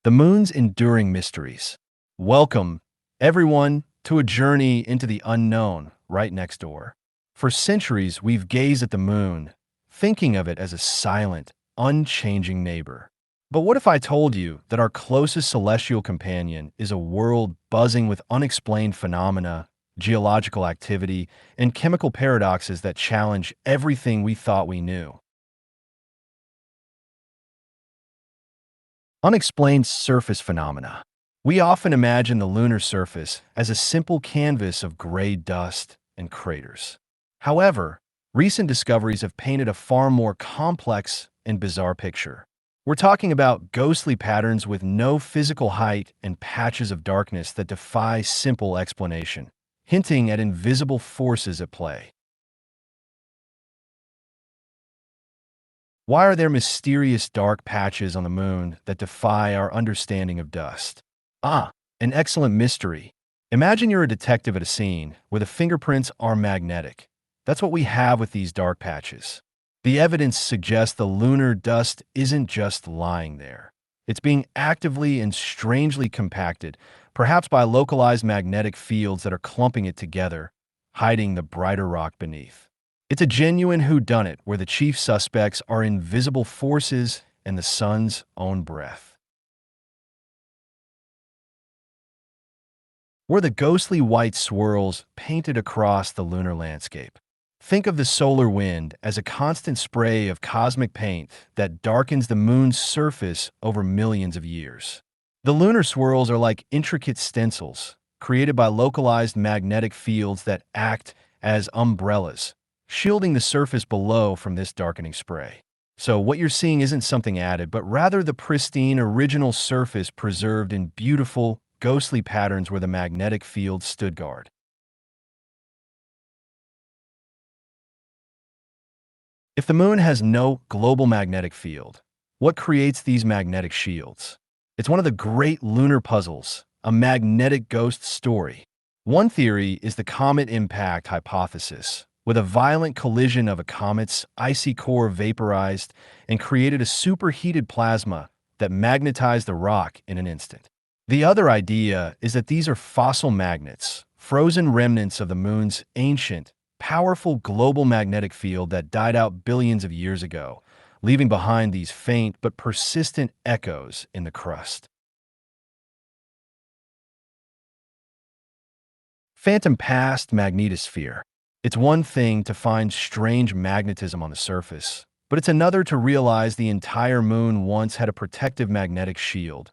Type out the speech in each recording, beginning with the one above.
The moon's enduring mysteries. Welcome, everyone, to a journey into the unknown right next door. For centuries, we've gazed at the moon, thinking of it as a silent, unchanging neighbor. But what if I told you that our closest celestial companion is a world buzzing with unexplained phenomena, geological activity, and chemical paradoxes that challenge everything we thought we knew? Unexplained surface phenomena. We often imagine the lunar surface as a simple canvas of gray dust and craters. However, recent discoveries have painted a far more complex and bizarre picture. We're talking about ghostly patterns with no physical height and patches of darkness that defy simple explanation, hinting at invisible forces at play. Why are there mysterious dark patches on the moon that defy our understanding of dust? Ah, an excellent mystery. Imagine you're a detective at a scene where the fingerprints are magnetic. That's what we have with these dark patches. The evidence suggests the lunar dust isn't just lying there. It's being actively and strangely compacted, perhaps by localized magnetic fields that are clumping it together, hiding the brighter rock beneath. It's a genuine whodunit where the chief suspects are invisible forces and the sun's own breath. We're the ghostly white swirls painted across the lunar landscape. Think of the solar wind as a constant spray of cosmic paint that darkens the moon's surface over millions of years. The lunar swirls are like intricate stencils, created by localized magnetic fields that act as umbrellas, shielding the surface below from this darkening spray. So what you're seeing isn't something added, but rather the pristine original surface preserved in beautiful, ghostly patterns where the magnetic field stood guard. If the moon has no global magnetic field, what creates these magnetic shields? It's one of the great lunar puzzles, a magnetic ghost story. One theory is the comet impact hypothesis, with a violent collision of a comet's icy core vaporized and created a superheated plasma that magnetized the rock in an instant. The other idea is that these are fossil magnets, frozen remnants of the moon's ancient, powerful global magnetic field that died out billions of years ago, leaving behind these faint but persistent echoes in the crust. Phantom past magnetosphere. It's one thing to find strange magnetism on the surface, but it's another to realize the entire moon once had a protective magnetic shield,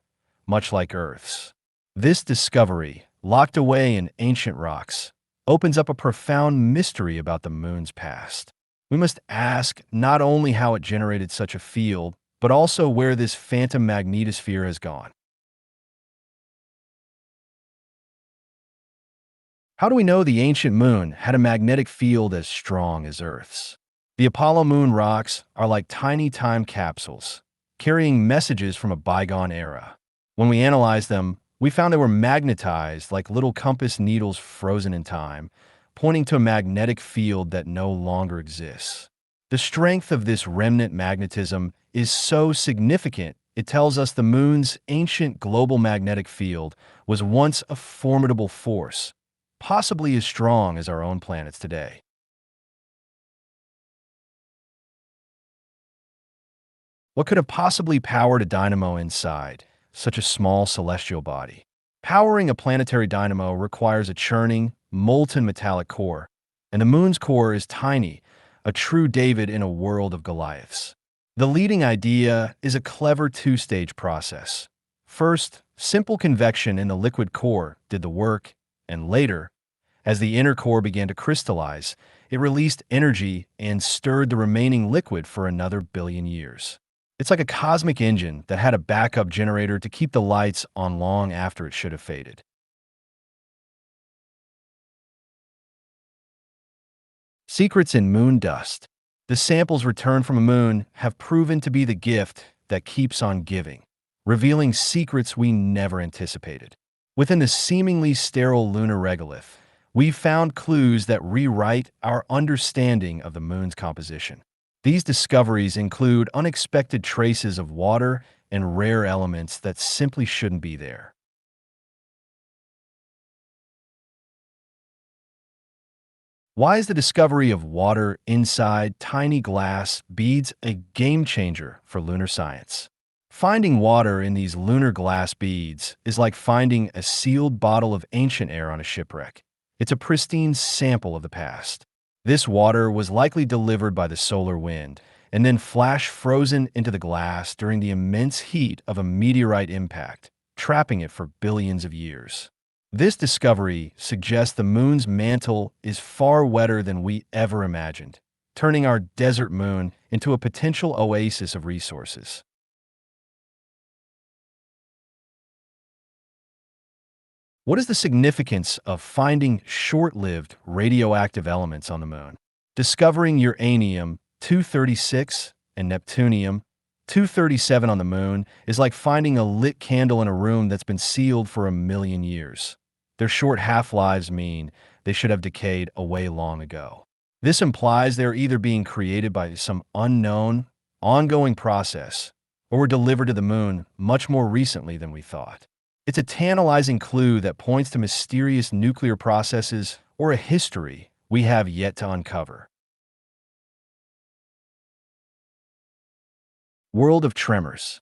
much like Earth's. This discovery, locked away in ancient rocks, opens up a profound mystery about the moon's past. We must ask not only how it generated such a field, but also where this phantom magnetosphere has gone. How do we know the ancient moon had a magnetic field as strong as Earth's? The Apollo moon rocks are like tiny time capsules, carrying messages from a bygone era. When we analyzed them, we found they were magnetized like little compass needles frozen in time, pointing to a magnetic field that no longer exists. The strength of this remnant magnetism is so significant, it tells us the moon's ancient global magnetic field was once a formidable force, possibly as strong as our own planets today. What could have possibly powered a dynamo inside such a small celestial body? Powering a planetary dynamo requires a churning, molten metallic core, and the moon's core is tiny, a true David in a world of Goliaths. The leading idea is a clever two-stage process. First, simple convection in the liquid core did the work, and later, as the inner core began to crystallize, it released energy and stirred the remaining liquid for another billion years. It's like a cosmic engine that had a backup generator to keep the lights on long after it should have faded. Secrets in moon dust. The samples returned from a moon have proven to be the gift that keeps on giving, revealing secrets we never anticipated. Within the seemingly sterile lunar regolith, we've found clues that rewrite our understanding of the moon's composition. These discoveries include unexpected traces of water and rare elements that simply shouldn't be there. Why is the discovery of water inside tiny glass beads a game changer for lunar science? Finding water in these lunar glass beads is like finding a sealed bottle of ancient air on a shipwreck. It's a pristine sample of the past. This water was likely delivered by the solar wind and then flash frozen into the glass during the immense heat of a meteorite impact, trapping it for billions of years. This discovery suggests the moon's mantle is far wetter than we ever imagined, turning our desert moon into a potential oasis of resources. What is the significance of finding short-lived radioactive elements on the moon? Discovering uranium-236 and neptunium-237 on the moon is like finding a lit candle in a room that's been sealed for a million years. Their short half-lives mean they should have decayed away long ago. This implies they're either being created by some unknown, ongoing process, or were delivered to the moon much more recently than we thought. It's a tantalizing clue that points to mysterious nuclear processes or a history we have yet to uncover. World of tremors.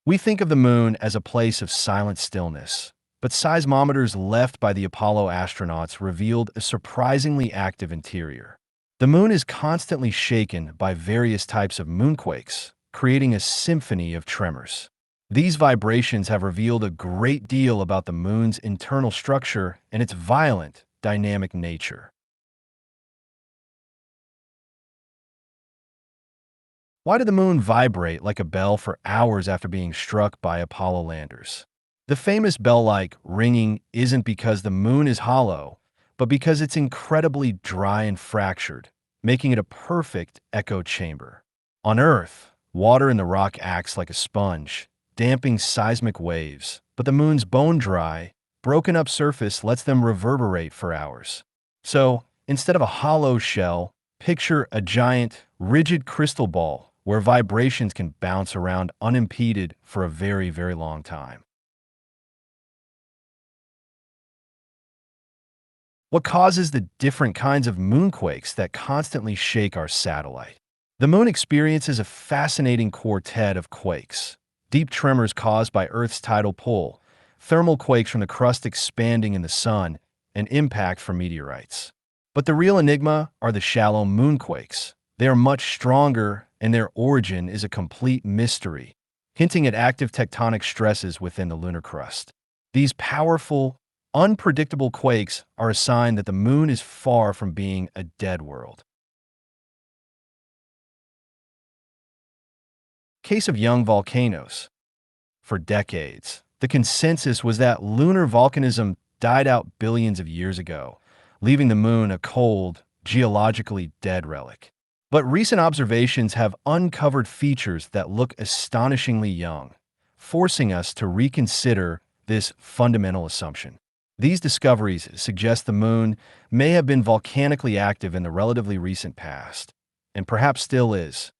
We think of the moon as a place of silent stillness, but seismometers left by the Apollo astronauts revealed a surprisingly active interior. The moon is constantly shaken by various types of moonquakes, creating a symphony of tremors. These vibrations have revealed a great deal about the moon's internal structure and its violent, dynamic nature. Why did the moon vibrate like a bell for hours after being struck by Apollo landers? The famous bell-like ringing isn't because the moon is hollow, but because it's incredibly dry and fractured, making it a perfect echo chamber. On Earth, water in the rock acts like a sponge, damping seismic waves, but the moon's bone-dry, broken-up surface lets them reverberate for hours. So, instead of a hollow shell, picture a giant, rigid crystal ball where vibrations can bounce around unimpeded for a very, very long time. What causes the different kinds of moonquakes that constantly shake our satellite? The moon experiences a fascinating quartet of quakes: deep tremors caused by Earth's tidal pull, thermal quakes from the crust expanding in the sun, and impact from meteorites. But the real enigma are the shallow moonquakes. They are much stronger, and their origin is a complete mystery, hinting at active tectonic stresses within the lunar crust. These powerful, unpredictable quakes are a sign that the moon is far from being a dead world. Case of young volcanoes. For decades, the consensus was that lunar volcanism died out billions of years ago, leaving the moon a cold, geologically dead relic. But recent observations have uncovered features that look astonishingly young, forcing us to reconsider this fundamental assumption. These discoveries suggest the moon may have been volcanically active in the relatively recent past, and perhaps still is.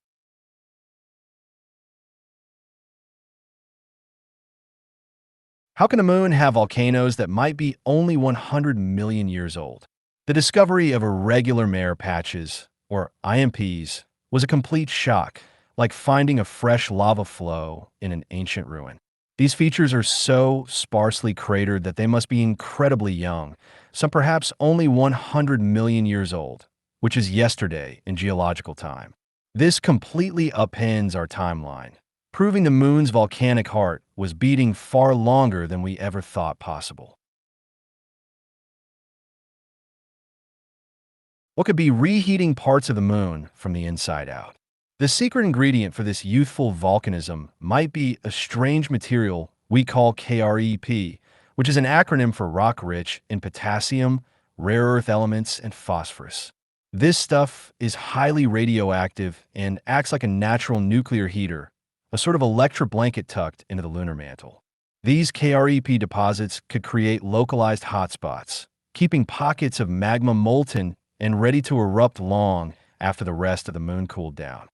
How can the moon have volcanoes that might be only 100 million years old? The discovery of irregular mare patches, or IMPs, was a complete shock, like finding a fresh lava flow in an ancient ruin. These features are so sparsely cratered that they must be incredibly young, some perhaps only 100 million years old, which is yesterday in geological time. This completely upends our timeline, proving the moon's volcanic heart was beating far longer than we ever thought possible. What could be reheating parts of the moon from the inside out? The secret ingredient for this youthful volcanism might be a strange material we call KREP, which is an acronym for rock rich in potassium, rare earth elements, and phosphorus. This stuff is highly radioactive and acts like a natural nuclear heater, a sort of electric blanket tucked into the lunar mantle. These KREP deposits could create localized hotspots, keeping pockets of magma molten and ready to erupt long after the rest of the moon cooled down.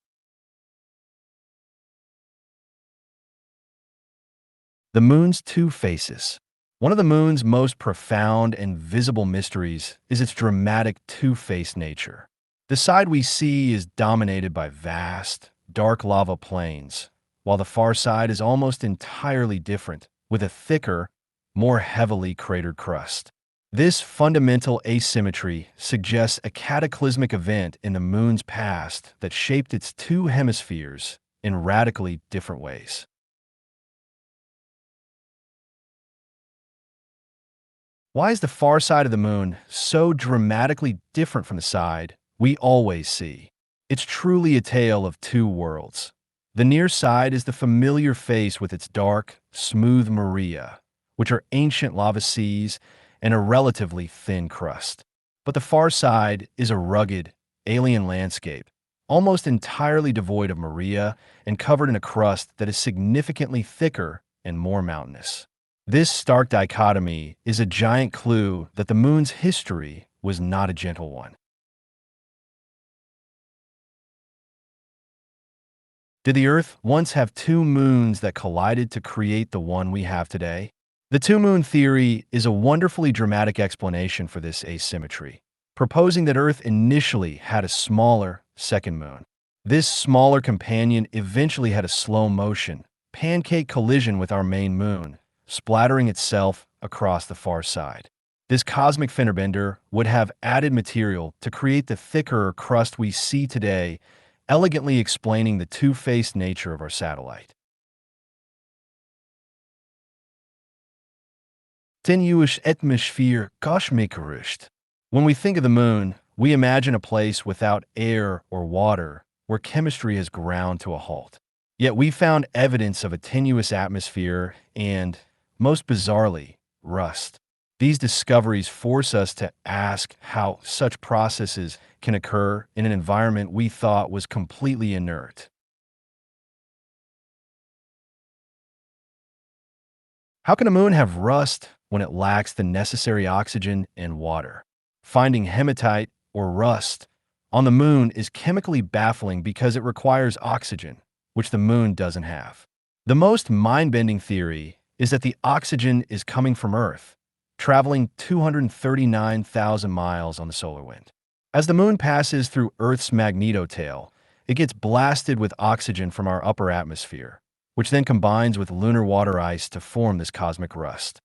The moon's two faces. One of the moon's most profound and visible mysteries is its dramatic two-faced nature. The side we see is dominated by vast, dark lava plains, while the far side is almost entirely different, with a thicker, more heavily cratered crust. This fundamental asymmetry suggests a cataclysmic event in the moon's past that shaped its two hemispheres in radically different ways. Why is the far side of the moon so dramatically different from the side we always see? It's truly a tale of two worlds. The near side is the familiar face with its dark, smooth maria, which are ancient lava seas and a relatively thin crust. But the far side is a rugged, alien landscape, almost entirely devoid of maria and covered in a crust that is significantly thicker and more mountainous. This stark dichotomy is a giant clue that the moon's history was not a gentle one. Did the Earth once have two moons that collided to create the one we have today? The two-moon theory is a wonderfully dramatic explanation for this asymmetry, proposing that Earth initially had a smaller second moon. This smaller companion eventually had a slow-motion, pancake collision with our main moon, splattering itself across the far side. This cosmic fender bender would have added material to create the thicker crust we see today, elegantly explaining the two-faced nature of our satellite. Tenuous atmosphere kosmikgerust. When we think of the moon, we imagine a place without air or water, where chemistry has ground to a halt. Yet we found evidence of a tenuous atmosphere and, most bizarrely, rust. These discoveries force us to ask how such processes can occur in an environment we thought was completely inert. How can a moon have rust when it lacks the necessary oxygen and water? Finding hematite, or rust, on the moon is chemically baffling because it requires oxygen, which the moon doesn't have. The most mind-bending theory is that the oxygen is coming from Earth, traveling 239,000 miles on the solar wind. As the moon passes through Earth's magnetotail, it gets blasted with oxygen from our upper atmosphere, which then combines with lunar water ice to form this cosmic rust.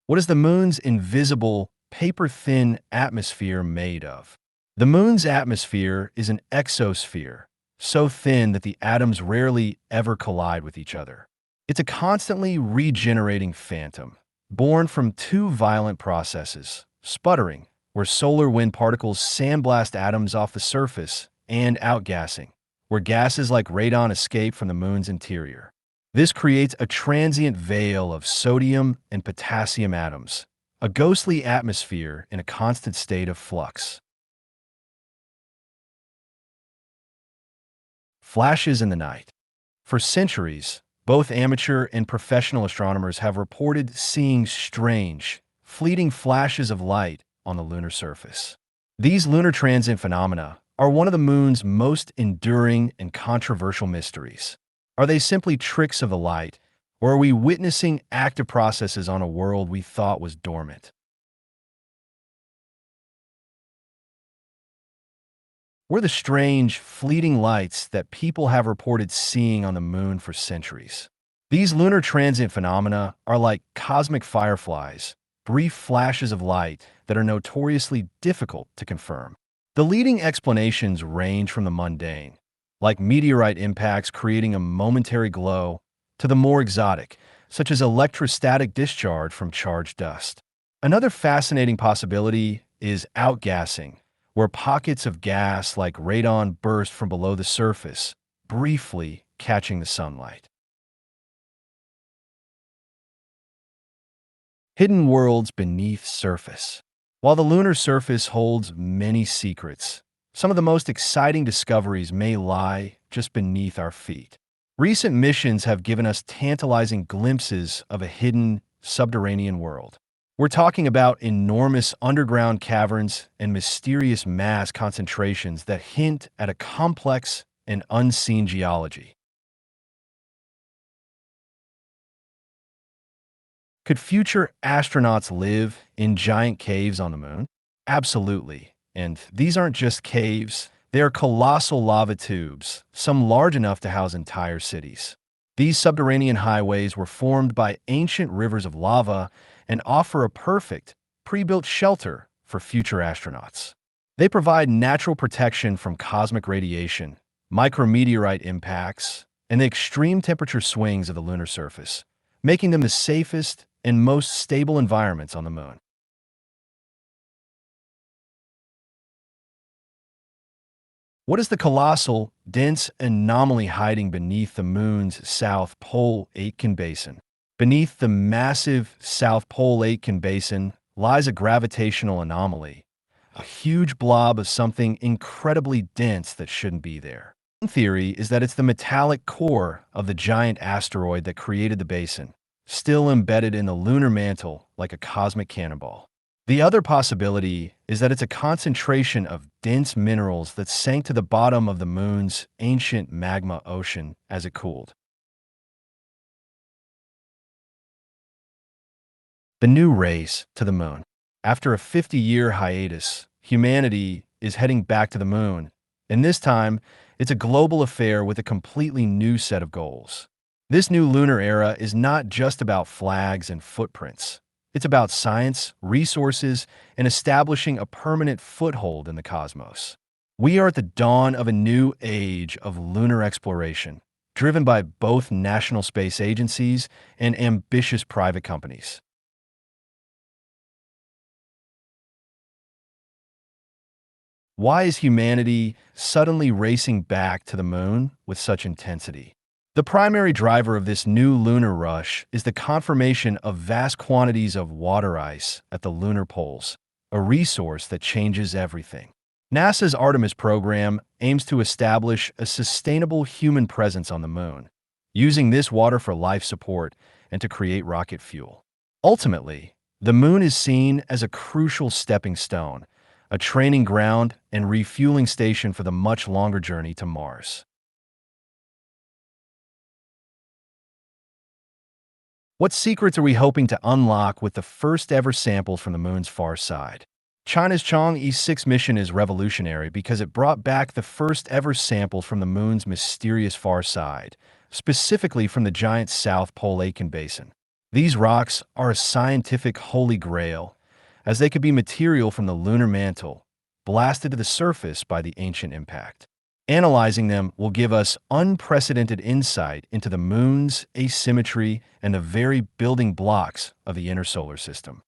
What is the moon's invisible, paper-thin atmosphere made of? The moon's atmosphere is an exosphere, so thin that the atoms rarely ever collide with each other. It's a constantly regenerating phantom, born from two violent processes: sputtering, where solar wind particles sandblast atoms off the surface, and outgassing, where gases like radon escape from the moon's interior. This creates a transient veil of sodium and potassium atoms, a ghostly atmosphere in a constant state of flux. Flashes in the night. For centuries, both amateur and professional astronomers have reported seeing strange, fleeting flashes of light on the lunar surface. These lunar transient phenomena are one of the moon's most enduring and controversial mysteries. Are they simply tricks of the light, or are we witnessing active processes on a world we thought was dormant? Were the strange, fleeting lights that people have reported seeing on the moon for centuries? These lunar transient phenomena are like cosmic fireflies, brief flashes of light that are notoriously difficult to confirm. The leading explanations range from the mundane, like meteorite impacts creating a momentary glow, to the more exotic, such as electrostatic discharge from charged dust. Another fascinating possibility is outgassing, where pockets of gas like radon burst from below the surface, briefly catching the sunlight. Hidden worlds beneath surface. While the lunar surface holds many secrets, some of the most exciting discoveries may lie just beneath our feet. Recent missions have given us tantalizing glimpses of a hidden, subterranean world. We're talking about enormous underground caverns and mysterious mass concentrations that hint at a complex, and unseen geology. Could future astronauts live in giant caves on the moon? Absolutely. And these aren't just caves, they are colossal lava tubes, some large enough to house entire cities. These subterranean highways were formed by ancient rivers of lava and offer a perfect, pre-built shelter for future astronauts. They provide natural protection from cosmic radiation, micrometeorite impacts, and the extreme temperature swings of the lunar surface, making them the safest and most stable environments on the moon. What is the colossal, dense anomaly hiding beneath the moon's South Pole Aitken Basin? Beneath the massive South Pole Aitken Basin lies a gravitational anomaly, a huge blob of something incredibly dense that shouldn't be there. One theory is that it's the metallic core of the giant asteroid that created the basin, still embedded in the lunar mantle like a cosmic cannonball. The other possibility is that it's a concentration of dense minerals that sank to the bottom of the moon's ancient magma ocean as it cooled. The new race to the moon. After a 50-year hiatus, humanity is heading back to the moon, and this time, it's a global affair with a completely new set of goals. This new lunar era is not just about flags and footprints. It's about science, resources, and establishing a permanent foothold in the cosmos. We are at the dawn of a new age of lunar exploration, driven by both national space agencies and ambitious private companies. Why is humanity suddenly racing back to the moon with such intensity? The primary driver of this new lunar rush is the confirmation of vast quantities of water ice at the lunar poles, a resource that changes everything. NASA's Artemis program aims to establish a sustainable human presence on the moon, using this water for life support and to create rocket fuel. Ultimately, the moon is seen as a crucial stepping stone, a training ground and refueling station for the much longer journey to Mars. What secrets are we hoping to unlock with the first ever samples from the moon's far side? China's Chang'e 6 mission is revolutionary because it brought back the first ever samples from the moon's mysterious far side, specifically from the giant South Pole Aitken Basin. These rocks are a scientific holy grail, as they could be material from the lunar mantle, blasted to the surface by the ancient impact. Analyzing them will give us unprecedented insight into the moon's asymmetry and the very building blocks of the inner solar system.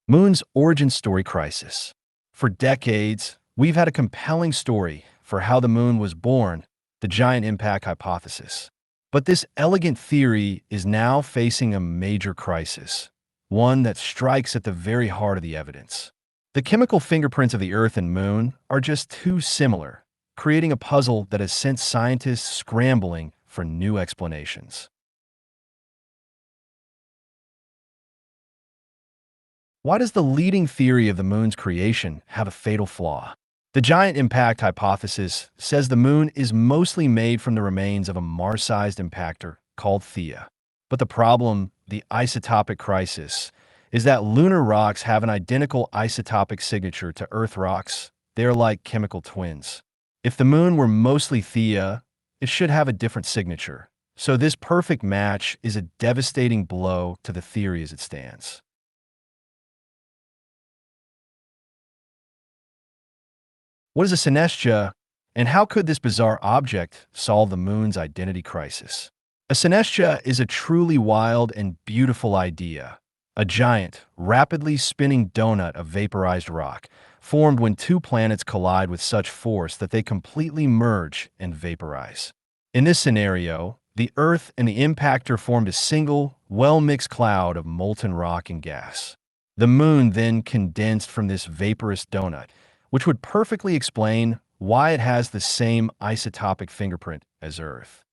Moon's origin story crisis. For decades, we've had a compelling story for how the moon was born, the giant impact hypothesis. But this elegant theory is now facing a major crisis, one that strikes at the very heart of the evidence. The chemical fingerprints of the Earth and Moon are just too similar, creating a puzzle that has sent scientists scrambling for new explanations. Why does the leading theory of the Moon's creation have a fatal flaw? The giant impact hypothesis says the Moon is mostly made from the remains of a Mars-sized impactor called Theia. But the problem, the isotopic crisis, is that lunar rocks have an identical isotopic signature to Earth rocks. They are like chemical twins. If the moon were mostly Theia, it should have a different signature. So this perfect match is a devastating blow to the theory as it stands. What is a synestia, and how could this bizarre object solve the moon's identity crisis? A synestia is a truly wild and beautiful idea. A giant, rapidly spinning donut of vaporized rock, formed when two planets collide with such force that they completely merge and vaporize. In this scenario, the Earth and the impactor formed a single, well-mixed cloud of molten rock and gas. The Moon then condensed from this vaporous donut, which would perfectly explain why it has the same isotopic fingerprint as Earth.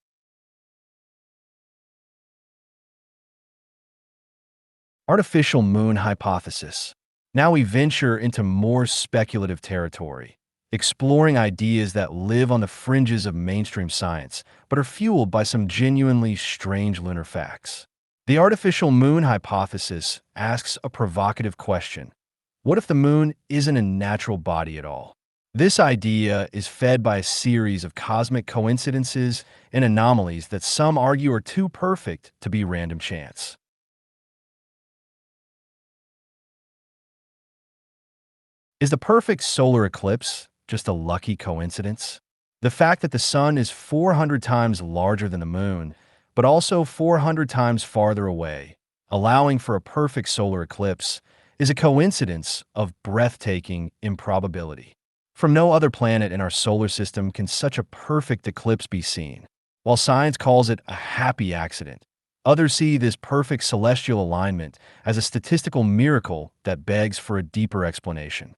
Artificial moon hypothesis. Now we venture into more speculative territory, exploring ideas that live on the fringes of mainstream science, but are fueled by some genuinely strange lunar facts. The artificial moon hypothesis asks a provocative question. What if the moon isn't a natural body at all? This idea is fed by a series of cosmic coincidences and anomalies that some argue are too perfect to be random chance. Is the perfect solar eclipse just a lucky coincidence? The fact that the sun is 400 times larger than the moon, but also 400 times farther away, allowing for a perfect solar eclipse, is a coincidence of breathtaking improbability. From no other planet in our solar system can such a perfect eclipse be seen. While science calls it a happy accident, others see this perfect celestial alignment as a statistical miracle that begs for a deeper explanation.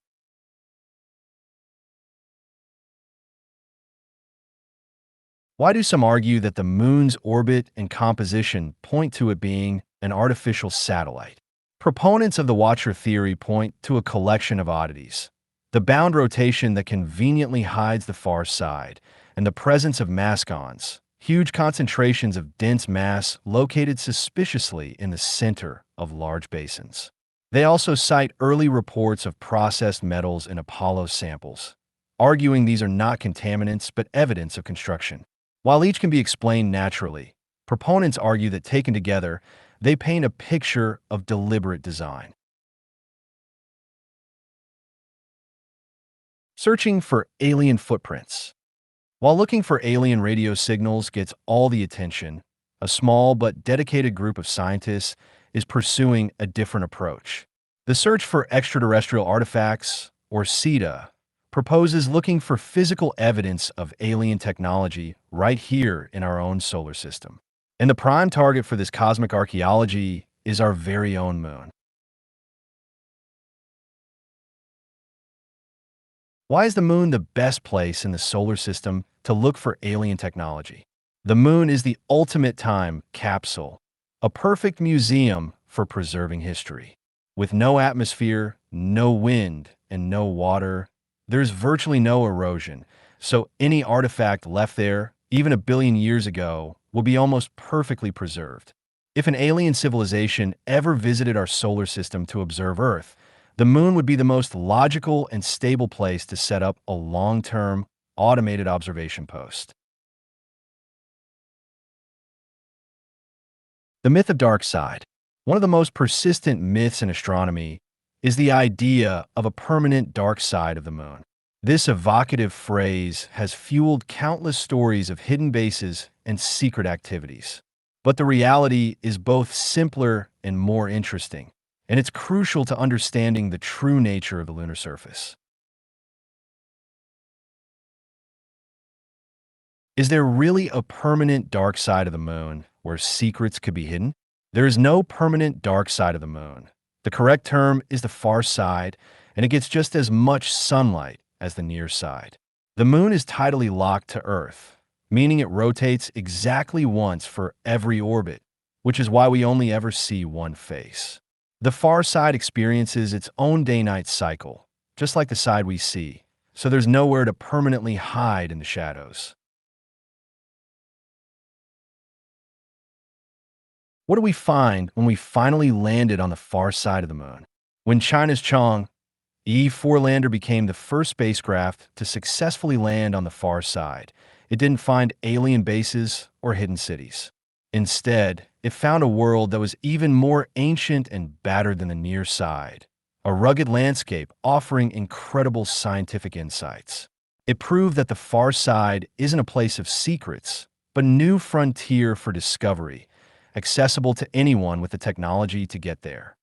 Why do some argue that the moon's orbit and composition point to it being an artificial satellite? Proponents of the Watcher theory point to a collection of oddities. The bound rotation that conveniently hides the far side, and the presence of mascons, huge concentrations of dense mass located suspiciously in the center of large basins. They also cite early reports of processed metals in Apollo samples, arguing these are not contaminants but evidence of construction. While each can be explained naturally, proponents argue that taken together, they paint a picture of deliberate design. Searching for alien footprints. While looking for alien radio signals gets all the attention, a small but dedicated group of scientists is pursuing a different approach. The search for extraterrestrial artifacts, or SETA, proposes looking for physical evidence of alien technology right here in our own solar system. And the prime target for this cosmic archaeology is our very own moon. Why is the moon the best place in the solar system to look for alien technology? The moon is the ultimate time capsule, a perfect museum for preserving history. With no atmosphere, no wind, and no water, there's virtually no erosion, so any artifact left there, even a billion years ago, will be almost perfectly preserved. If an alien civilization ever visited our solar system to observe Earth, the moon would be the most logical and stable place to set up a long-term, automated observation post. The myth of dark side. One of the most persistent myths in astronomy is the idea of a permanent dark side of the moon. This evocative phrase has fueled countless stories of hidden bases and secret activities. But the reality is both simpler and more interesting, and it's crucial to understanding the true nature of the lunar surface. Is there really a permanent dark side of the moon where secrets could be hidden? There is no permanent dark side of the moon. The correct term is the far side, and it gets just as much sunlight as the near side. The moon is tidally locked to Earth, meaning it rotates exactly once for every orbit, which is why we only ever see one face. The far side experiences its own day-night cycle, just like the side we see, so there's nowhere to permanently hide in the shadows. What do we find when we finally landed on the far side of the moon? When China's Chang'e E-4 lander became the first spacecraft to successfully land on the far side, it didn't find alien bases or hidden cities. Instead, it found a world that was even more ancient and battered than the near side, a rugged landscape offering incredible scientific insights. It proved that the far side isn't a place of secrets, but a new frontier for discovery, accessible to anyone with the technology to get there.